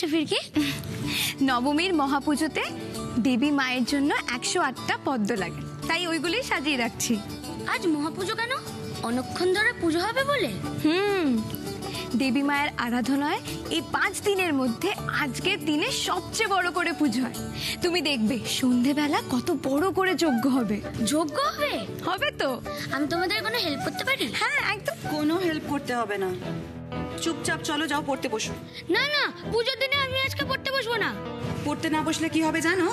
হচ্ছে ফিরকি? নবমীর মহাপুজোতে দেবী মায়ের জন্য 108টা পদ্ম লাগে, তাই ওইগুলোই সাজিয়ে রাখছি। আজ মহাপুজো কেন? অনেকক্ষণ ধরে পুজো হবে বলে? দেবী মায়ের আরাধনায় এই 5 দিনের মধ্যে আজকের দিনে সবচেয়ে বড় করে পুজো হয়। তুমি দেখবে সন্ধেবেলা কত বড় করে যজ্ঞ হবে। যজ্ঞ হবে? হবে তো। আমি তোমাদের কোনো হেল্প করতে পারি? হ্যাঁ, একদম। কোনো হেল্প করতে হবে না, চুপচাপ চলো, যাও পড়তে বসো। না না, পুজোর দিনে আমি আজকে পড়তে বসবো না। পড়তে না বসলে কি হবে জানো?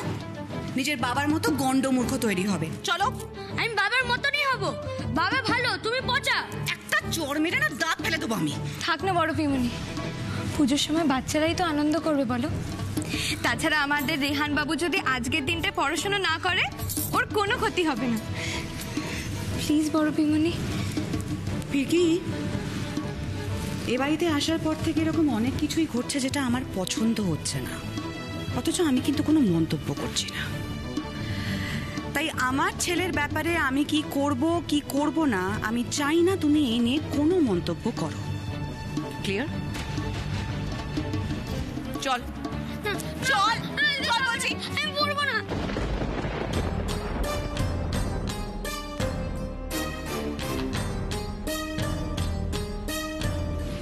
নিজের বাবার মতো গন্ড মূর্খ তৈরি হবে। চলো। আমি বাবার মতনই হব। বাবা ভালো, তুমি পচা। একটা চোর মেরে না দাঁত ফেলে দেবো আমি। থাক না বড় পিমনি, পুজোর সময় বাচ্চারাই তো আনন্দ করবে বলো। তাছাড়া আমাদের রেহান বাবু যদি আজকের দিনটা পড়াশোনা না করে ওর কোনো ক্ষতি হবে না। প্লিজ বড় পিমনি। ফিরকি, এ বাড়িতে আসার পর থেকে এরকম অনেক কিছুই ঘটছে যেটা আমার পছন্দ হচ্ছে না, অথচ আমি কিন্তু কোনো মন্তব্য করছি না। তাই আমার ছেলের ব্যাপারে আমি কি করব কি করব না আমি চাই না তুমি এই নিয়ে কোনো মন্তব্য করো। ক্লিয়ার? চল চল চল বলছি। আমি পড়বো না।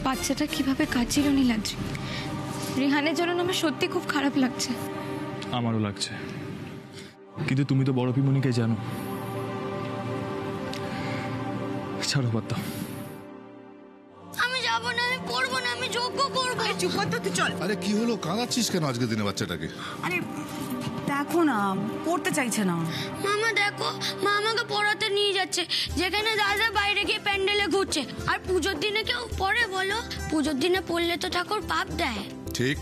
বাচ্চাটা কিভাবে কাঁদছিল লাগছে। রেহানের জন্য আমার সত্যি খুব খারাপ লাগছে। আমারও লাগছে, কিন্তু তুমি তো বড় পিমনিকে জানো। ছাড়ো, বাদ দাও। আমি যাবো না, আমি পড়বো না, আমি যজ্ঞ করবো। চুপ কর তো, তুই চল। আরে কি হলো, কাঁদাচ্ছিস কেন আজকের দিনে বাচ্চাটাকে? আরে দেখো না, পড়তে চাইছে না। মামা দেখো, মা আমাকে পড়াতে নিয়ে যাচ্ছে, যেখানে দাদা বাইরে গিয়ে প্যান্ডেলে ঘুরছে। আর পুজোর দিনে কেউ পড়ে বলো? পুজোর দিনে পড়লে তো ঠাকুর পাপ দেয়। ঠিক,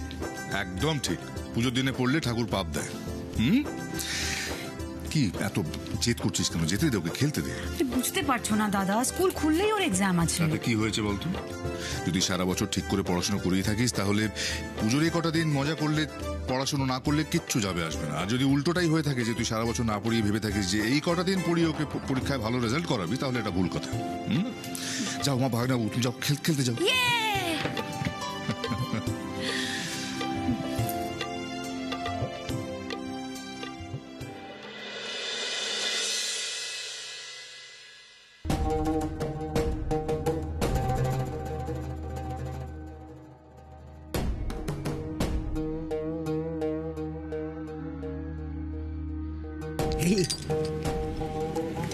একদম ঠিক। পুজোর দিনে পড়লে ঠাকুর পাপ দেয়। কি এত জেদ করছিস কেন? যেতে দে, ওকে খেলতে দে। বুঝতে পারছো না দাদা, স্কুল খুললেই ওর এক্সাম আছে। তাতে কি হয়েছে বলতো? যদি সারা বছর ঠিক করে পড়াশোনা করেই থাকিস তাহলে পুজোর এই কটা দিন মজা করলে, পড়াশোনা না করলে কিচ্ছু যাবে আসবে না। আর যদি উল্টোটাই হয়ে থাকে যে তুই সারা বছর না পড়িয়ে ভেবে থাকিস যে এই কটা দিন পড়িয়ে ওকে পরীক্ষায় ভালো রেজাল্ট করাবি, তাহলে এটা ভুল কথা। যাও মা, ভাই না, তুমি যাও, খেলতে যাও।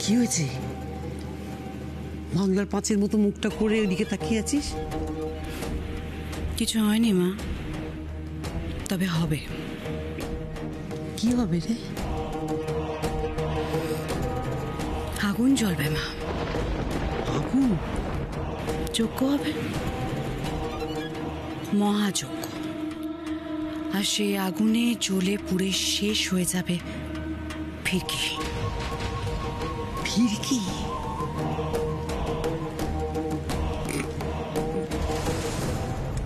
কি হয়েছে? বাংলার পাঁচের মতো মুখটা করে ওদিকে তাকিয়ে আছিস? কিছু হয়নি মা, তবে হবে। কি হবে রে? আগুন জ্বলবে মা। আগুন? যজ্ঞ হবে, মহাযজ্ঞ। আর সেই আগুনে জ্বলে পুড়ে শেষ হয়ে যাবে ফিরকি। ফিরকি?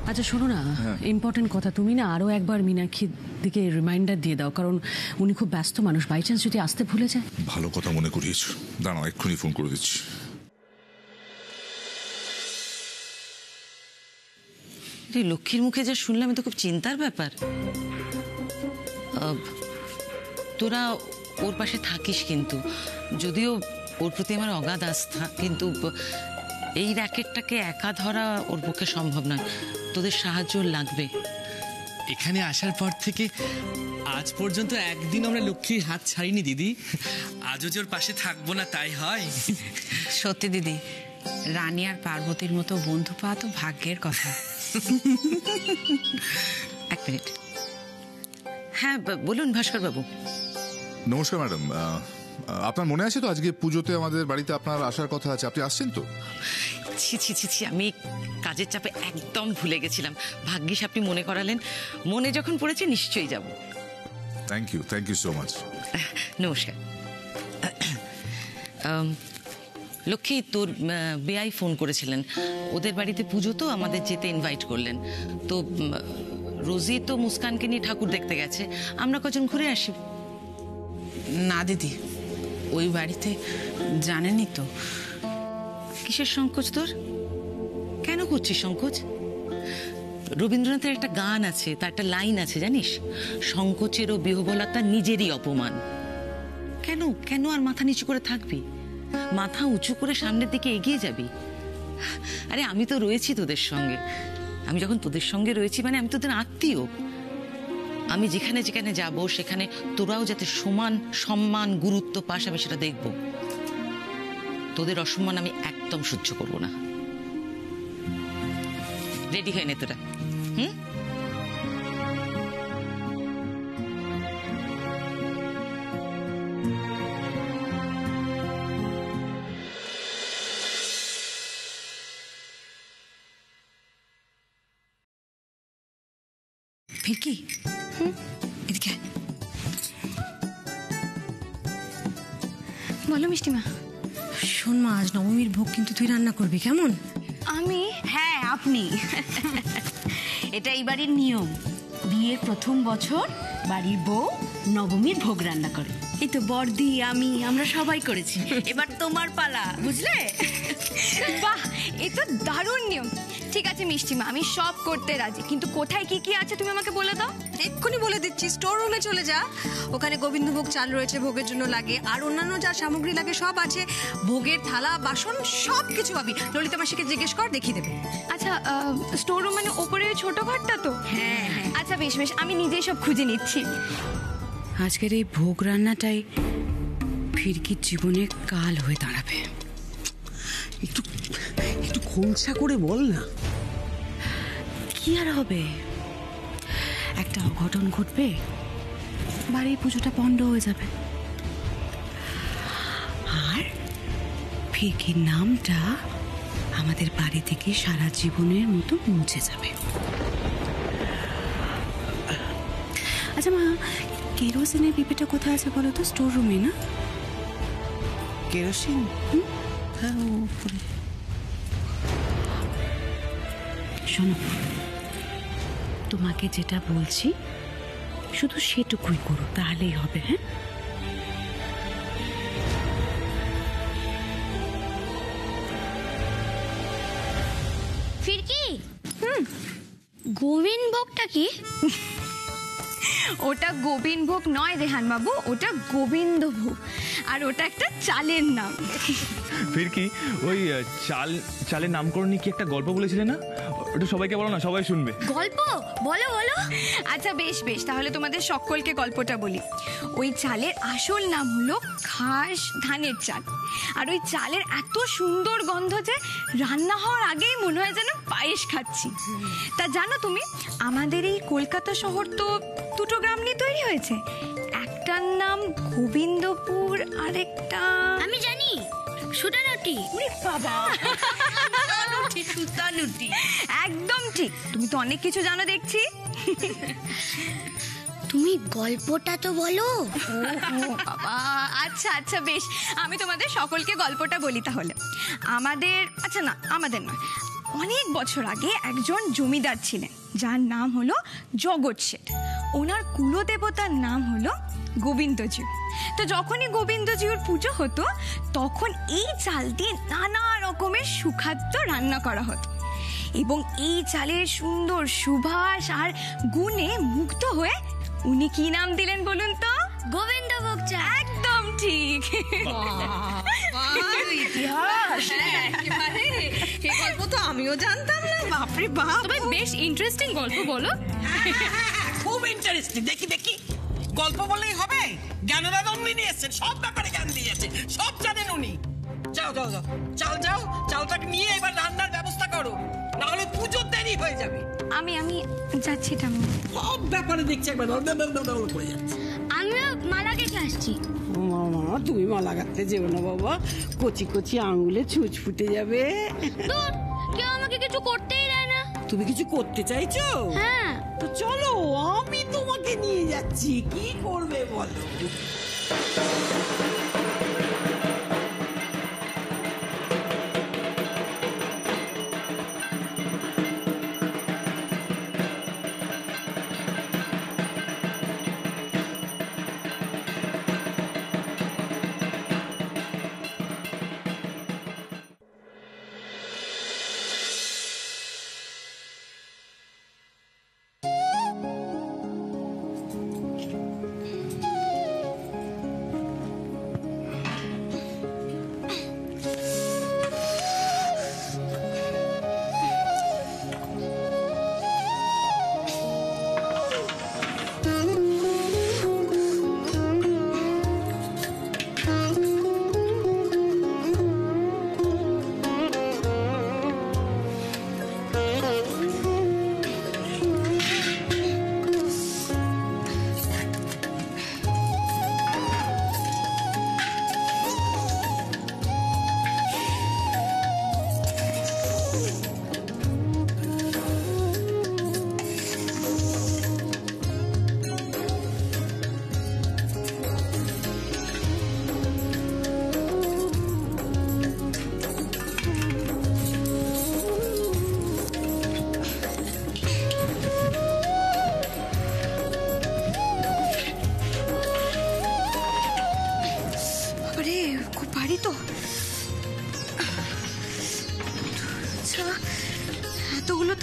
আচ্ছা শোনো না, ইম্পর্টেন্ট কথা, তুমি না আরো একবার মীনাক্ষীর দিকে রিমাইন্ডার দিয়ে দাও, কারণ উনি খুব ব্যস্ত মানুষ, বাই চান্স যদি আসতে ভুলে যায়। ভালো কথা মনে করিয়েছো, দাঁড়াও এক্ষুনি ফোন করে দিচ্ছি। লক্ষ্মীর মুখে যা শুনলাম, তো খুব চিন্তার ব্যাপার। তোরা ওর পাশে থাকিস কিন্তু, যদিও ওর প্রতি আমার অগাধ আস্থা, কিন্তু এই র্যাকেটটাকে একা ধরা ওর পক্ষে সম্ভব নয়। তোদের সাহায্য লাগবে। এখানে আসার পর থেকে আজ পর্যন্ত একদিন আমরা লক্ষ্মীর হাত ছাড়িনি দিদি। আজও যে ওর পাশে থাকবো না তাই হয়? সত্যি দিদি, রানী আর পার্বতীর মতো বন্ধু পাওয়া তো ভাগ্যের কথা। এক মিনিট। হ্যাঁ বলুন ভাস্কর বাবু। নমস্কার ম্যাডাম, আপনার মনে আছে তো আজকে পুজোতে আমাদের বাড়িতে আপনার আসার কথা আছে? আপনি আসছেন তো? ছি ছি ছি ছি, আমি কাজের চাপে একদম ভুলে গেছিলাম। ভাগ্যিস আপনি মনে করালেন। মনে যখন পড়েছে নিশ্চয়ই যাব। Thank you so much. নমস্কার। লক্ষ্মী, তোর বেয়াই ফোন করেছিলেন, ওদের বাড়িতে পুজো তো, আমাদের যেতে ইনভাইট করলেন। তো রোজি তো মুস্কানকে নিয়ে ঠাকুর দেখতে গেছে, আমরা কজন ঘুরে আসি। না দিদি, ওই বাড়িতে জানেনই তো। কিসের সংকোচ তোর? কেন করছিস সংকোচ? রবীন্দ্রনাথের একটা গান আছে, তার একটা লাইন আছে জানিস, সংকোচের ও বিহবলতা নিজেরই অপমান। কেন কেন আর মাথা নিচু করে থাকবি? মাথা উঁচু করে সামনের দিকে এগিয়ে যাবি। আরে আমি তো রয়েছি তোদের সঙ্গে। আমি যখন তোদের সঙ্গে রয়েছি মানে আমি তোদের আত্মীয়। আমি যেখানে যেখানে যাব সেখানে তোরাও যাতে সমান সম্মান গুরুত্ব পাস আমি সেটা দেখব। তোদের অসম্মান আমি একদম সহ্য করব না। রেডি হয়ে নে তোরা। ফিরকি এদিকে আয়। বলো মিষ্টিমা। শোন মা, আজ নবমীর ভোগ কিন্তু তুই রান্না করবি, কেমন? আমি? হ্যাঁ আপনি। এটা এই বাড়ির নিয়ম, বিয়ের প্রথম বছর বাড়ির বউ নবমীর ভোগ রান্না করে। এই তো বর্দি, আমরা সবাই করেছি। এবার তোমার পালা, বুঝলে? বাহ, এ তো দারুণ নিয়ম। ঠিক আছে মিষ্টিমা, আমি সব করতে রাজি, কিন্তু কোথায় কি কি আছে তুমি আমাকে বলে দাও। এক্ষুনি বলে দিচ্ছি, স্টোর রুমে চলে যা। ওখানে গোবিন্দভোগ চাল রয়েছে, ভোগের জন্য লাগে, আর অন্যান্য যা সামগ্রী লাগে সব আছে। ভোগের থালা বাসন সব কিছু পাবি। ললিতা মাসিকে জিজ্ঞেস কর, দেখিয়ে দেবে। আচ্ছা, স্টোর রুম মানে ওপরে ছোট ঘরটা তো? হ্যাঁ হ্যাঁ। আচ্ছা বেশ বেশ, আমি নিজেই সব খুঁজে নিচ্ছি। আজকের এই ভোগ রান্নাটাই ফিরকির জীবনে কাল হয়ে দাঁড়াবে। একটু একটু খোলসা করে বল না। কি আর হবে, একটা অঘটন ঘটবে, বাড়ির পুজোটা পণ্ড হয়ে যাবে, আর ফিরকির নামটা আমাদের বাড়ি থেকে সারা জীবনের মতো মুছে যাবে। আচ্ছা মা, কেরোসিনের পিপেটা কোথায় আছে বলো তো? স্টোর রুমে না? কেরোসিন? হ্যাঁ, উপরে। শোনো, তোমাকে যেটা বলছি শুধু সেটুকুই করো, তাহলেই হবে। হ্যাঁ, ফিরকি, গোবিন্দভোগটা কি? ওটা গোবিন্দভোগ নয় রেহান বাবু, ওটা গোবিন্দভোগ, আর ওটা একটা চালের নাম। ফিরকি, ওই চালের নামকরণ নিয়ে কি একটা গল্প বলেছিলে না? ওটা সবাইকে বলো না, সবাই শুনবে। গল্প? বলো বলো। আচ্ছা বেশ বেশ, তাহলে তোমাদের সকলকে গল্পটা বলি। ওই চালের আসল নাম হলো খাস ধানের চাল, আর ওই চালের এত সুন্দর গন্ধ যে রান্না হওয়ার আগেই মনে হয় যেন পায়েস খাচ্ছি। তা জানো তুমি, আমাদের এই কলকাতা শহর তো দুটো গ্রাম নিয়ে তৈরি হয়েছে। একটার নাম গোবিন্দপুর, আরেকটা আমি জানি, সুতানুটি। বাবা, সুতানুটি। একদম ঠিক, তুমি তো অনেক কিছু জানো দেখছি। তুমি গল্পটা তো বলো। বাবা, আচ্ছা আচ্ছা বেশ, আমি তোমাদের সকলকে গল্পটা বলি তাহলে। আমাদের নয়, অনেক বছর আগে একজন জমিদার ছিলেন যার নাম হলো জগৎ শেঠ। ওনার কুলদেবতার নাম হলো গোবিন্দজিউ। তো যখনই গোবিন্দজিউর পুজো হতো তখন এই চাল দিয়ে নানা রকমের সুখাদ্য রান্না করা হতো, এবং এই চালের সুন্দর সুবাস আর গুণে মুগ্ধ হয়ে উনি কি নাম দিলেন বলুন তো? গোবিন্দভোগ চাল। একদম ঠিক। ইতিহাস, এই গল্প তো আমিও জানতাম না। বাপরে বাপ, তবে বেশ ইন্টারেস্টিং গল্প, বলো। খুব ইন্টারেস্টিং। দেখি দেখি, গল্প বললেই হবে? জ্ঞানদাদা উনি নিয়ে এসছেন, সব ব্যাপারে জ্ঞান দিয়েছে, সব জানেন উনি। যাও যাও যাও, চালটাকে নিয়ে এবার রান্নার ব্যবস্থা করো, না হলে পুজোর দেরি হয়ে যাবে। আমি যাচ্ছি ঠাম্মা। সব ব্যাপারে দেখছি একবার করে যাচ্ছে। আমিও মালা গেঁথে আসছি। মামা, তুমি মালা গাঁথতে যেও না বাবা, কচি কচি আঙুলে ছুঁচ ফুটে যাবে। দূর, কেউ আমাকে কিছু করতেই দেয় না। তুমি কিছু করতে চাইছো? হ্যাঁ। তো চলো, আমি তোমাকে নিয়ে যাচ্ছি। কি করবে বলো?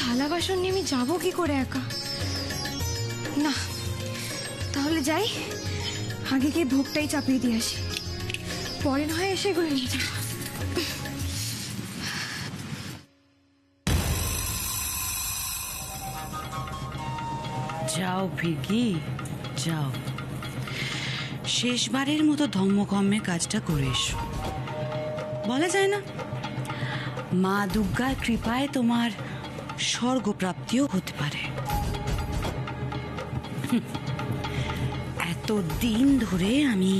থালা বাসন নিয়ে আমি যাবো কি করে একা? না, তাহলে যাই, আগে গিয়ে ভোগটাই চাপিয়ে দিয়ে আসি, পরে না হয় এসে এগুলো নিয়ে যাবো। যাও ভিকি, যাও, শেষবারের মতো ধম্মকম্মে কাজটা করে এসো। বলা যায় না, মা দুর্গার কৃপায় তোমার স্বর্গপ্রাপ্তিও হতে পারে। এত দিন ধরে আমি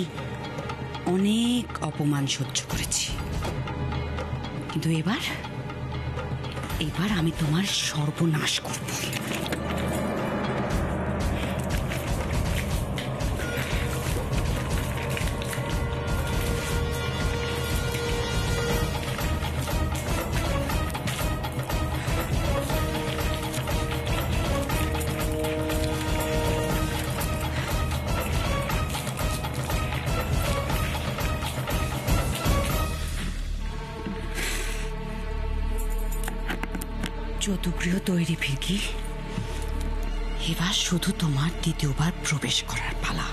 অনেক অপমান সহ্য করেছি, কিন্তু এবার আমি তোমার সর্বনাশ করব। চতুর্গৃহ তৈরি ফিরকি, এবার শুধু তোমার দ্বিতীয়বার প্রবেশ করার পালা।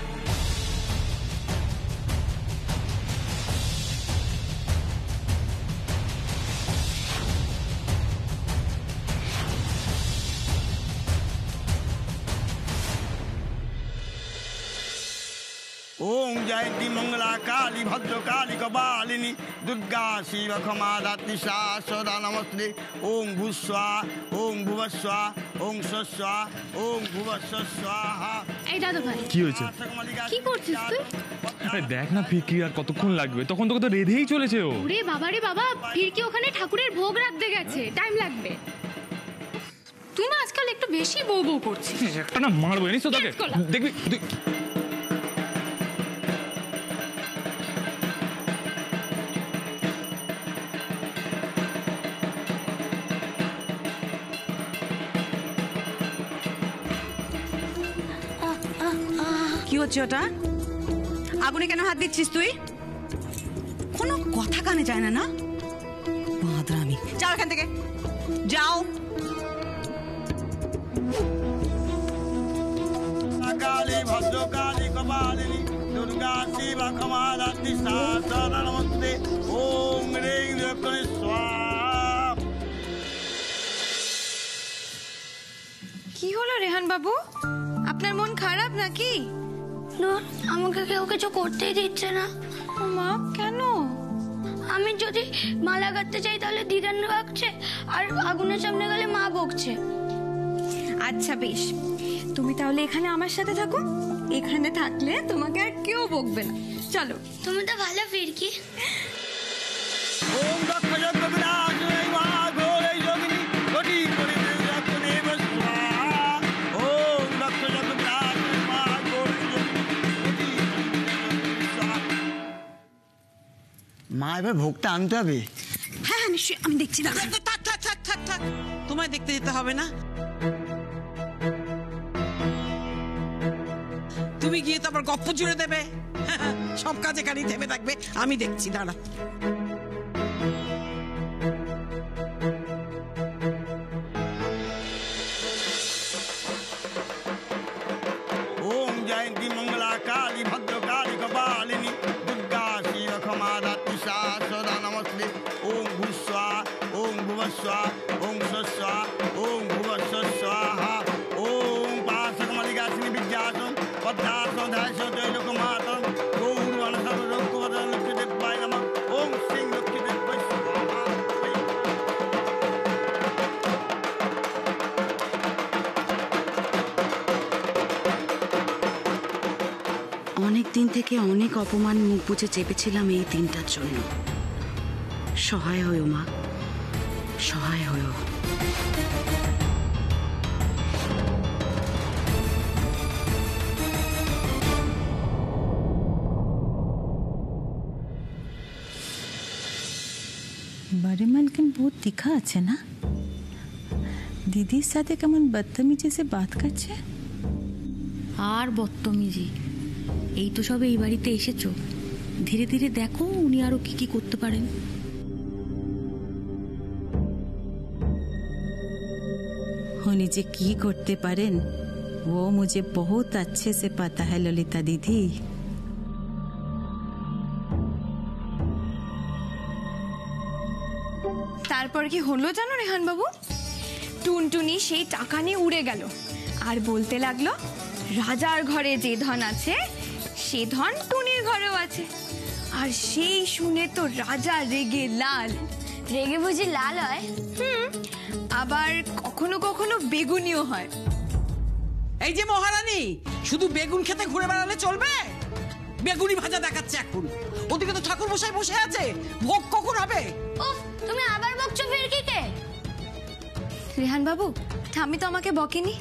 ओम जयंती मंगला काली भद्र काली कपालिनी दुर्गा शिव क्षमा धात्री सदा नमस्ते। ओम भूस्वा ओम भुवस्वा ओम स्वस्वा ओम भुवस्व स्वाहा। এই দাদু ভাই, কি হয়েছে? কি করছিস তুই? আরে দেখ না ফিরকি, আর কতক্ষণ লাগবে? তখন তোকে তো রেধেই চলেছে ও। ওরে বাবা রে বাবা, ফিরকি ওখানে ঠাকুরের ভোগ রাখতে গেছে, টাইম লাগবে। তুই না আজকাল একটু বেশি বউ বউ করছিস। একটা না মারবো, জানিস তো তাকে, দেখবি তুই। কি হচ্ছে ওটা? আগুনে কেন হাত দিচ্ছিস তুই? কোনো কথা কানে যায় না না? বাঁদরামি, যাও এখান থেকে, যাও। काली भद्र काली कपालिनी दुर्गा शिव क्षमा धात्री सदा नमस्ते। ओम ह्रीं दक्षिणे स्वाहा। কি হলো রেহান বাবু, আপনার মন খারাপ নাকি? আমাকে কেউ কিছু করতেই দিচ্ছে না। মা, কেন? আমি যদি মালা গাঁথতে চাই তাহলে দিদান রাখছে, আর আগুনের সামনে গেলে মা বকছে। আচ্ছা বেশ, তুমি তাহলে এখানে আমার সাথে থাকো, এখানে থাকলে তোমাকে আর কেউ বকবে না। চলো। তুমি তো ভালো ফিরকি। ओम दक्ष यज्ञ विनाशिनी महाघोरे योगिनी कोटि कोटि देव स्वाहा। ओम दक्ष यज्ञ विनाशिनी महाघोरे योगिनी कोटि कोटि स्वाहा। মা, এবার ভোগটা আনতে হবে। হ্যাঁ নিশ্চয়ই, আমি দেখছি না। থাক থাক থাক থাক থাক, তোমায় দেখতে যেতে হবে না। তুমি গিয়ে তো আবার গপ্প জুড়ে দেবে, সব কাজ এখানেই থেমে থাকবে, আমি দেখছি, দাঁড়া। ओम जयंती मंगला काली भद्र काली कपालिनी दुर्गा शिव क्षमा धात्री सदा नमस्ते। ओम भूस्वा ओम भुवस्वा ओम स्वस्वा ओम भुवस्व स्वाहा। ओम पाशकमलिकासिनी विद्यासं पद्मासं ध्यासं त्रैलोक्यमातं गौरवनसं लोकवदनं लक्ष्मीदेवाय नमः। ओम श्रीं लक्ष्मीदेवाय स्वाहा। অনেক দিন থেকে অনেক অপমান মুখ বুজে চেপেছিলাম এই দিনটার জন্য। সহায় হয়ো মা, সহায় হয়ো। বাড়ি মালকিন বহুত তীখা আছে না? দিদির সাথে কেমন বদতমিজি সে বাত করছে। আর বদতমিজি, এই তো সবে এই বাড়িতে এসেছো, ধীরে ধীরে দেখো উনি আরো কি কি করতে পারেন। उन्हीं जे की करते पारेन वो मुझे बहुत अच्छे से पता है ललिता दीदी। তারপর কি হলো জানো রেহান বাবু? টুনটুনি সেই টাকা নিয়ে উড়ে গেল আর বলতে লাগলো রাজার ঘরে যে ধন আছে সে ধন টুনির ঘরেও আছে। আর সেই শুনে তো রাজা রেগে লাল। রেগে বুঝি লাল হয়? আবার কখনো কখনো বেগুনিও হয়। এই যে মহারানী, শুধু বেগুন খেতে ঘুরে বেড়ালে চলবে? বেগুনি ভাজা দেখাচ্ছে এখন। ওদিকে তো ঠাকুর মশাই বসে আছে, ভোগ কখন হবে? উফ, তুমি আবার বকছো ফিরকিকে? রেহান বাবু, ঠাম্মি তো আমাকে বকেনি।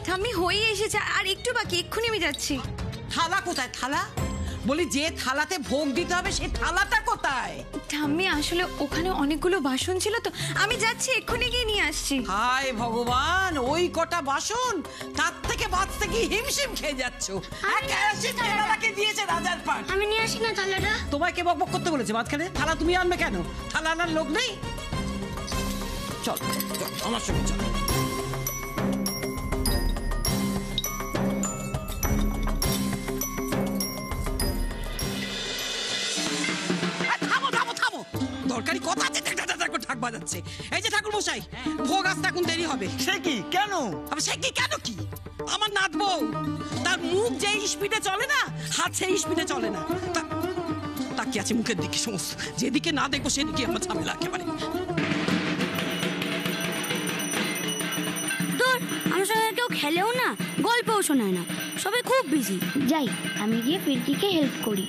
ঠাম্মি হয়ে এসেছে, আর একটু বাকি, এক্ষুনি আমি যাচ্ছি। থালা কোথায়? থালা বলি, যে থালাতে ভোগ দিতে হবে সেই থালাটা কোথায়? ঠাম্মি আসলে ওখানে অনেকগুলো বাসন ছিল তো, আমি যাচ্ছি, এক্ষুনি গিয়ে নিয়ে আসছি। হায় ভগবান, ওই কটা বাসন, তার থেকে বাঁচতে কি হিমশিম খেয়ে যাচ্ছ। দিয়েছে রাজার পান। আমি নিয়ে আসি না থালাটা। তোমায় কে বকবক করতে বলেছে মাঝখানে? থালা তুমি আনবে কেন? থালা আনার লোক নেই? চল চল আমার সঙ্গে চল। দরকারি কথা আছে, ঠাক বাজাচ্ছে। এই যে ঠাকুর মশাই, ভোগ আসতে এখন দেরি হবে। সে কি? কেন? সে কি কেন কি? আমার নাত বউ, তার মুখ যে স্পিডে চলে না, হাত সেই স্পিডে চলে না। তাকিয়ে আছে মুখের দিকে সমস্ত, যেদিকে না দেখবো সেদিকে আমার ঝামেলা একেবারে। দূর, আমার সঙ্গে কেউ খেলেও না, গল্পও শোনায় না, সবাই খুব বিজি। যাই, আমি গিয়ে ফিরকিকে হেল্প করি।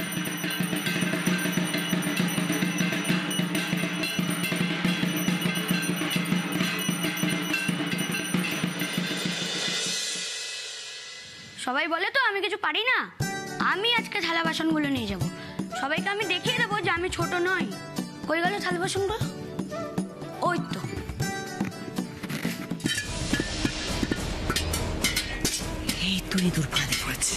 সবাই বলে তো আমি কিছু পারি না। আমি আজকে থালা বাসনগুলো নিয়ে যাব, সবাইকে আমি দেখিয়ে দেবো যে আমি ছোট নই। কই গেল থালা বাসনগুলো? ওই তো। এই তো ইঁদুর ফাঁদে পড়েছে।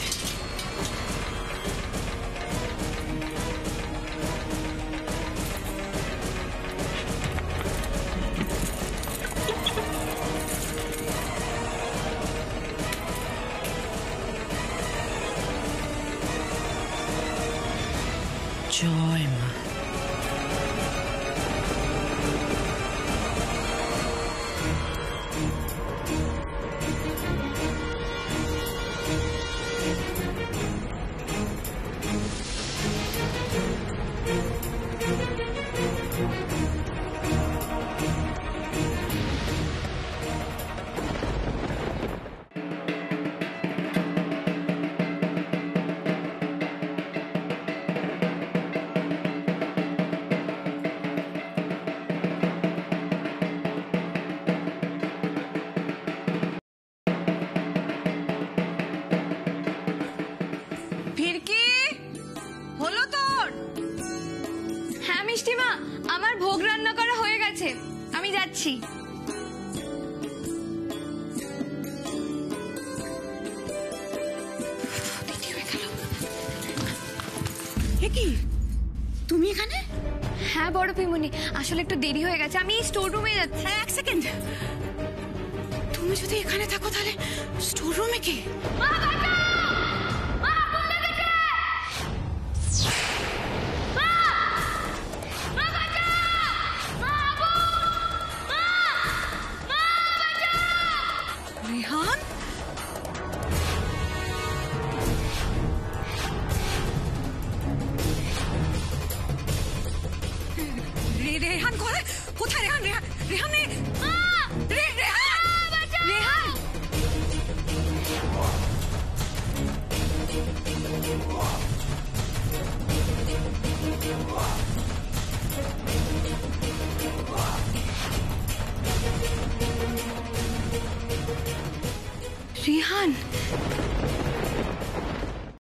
জয় মা। মিষ্টিমা, আমার ভোগ রান্না করা হয়ে গেছে, আমি যাচ্ছি। কি তুমি এখানে? হ্যাঁ বড় পিমনি, আসলে একটু দেরি হয়ে গেছে, আমি স্টোর রুমে যাচ্ছি। এক সেকেন্ড, তুমি যদি এখানে থাকো তাহলে স্টোর রুমে কে? রেহান, রেহান কোথায়? রেহান, রেহান, রেহান।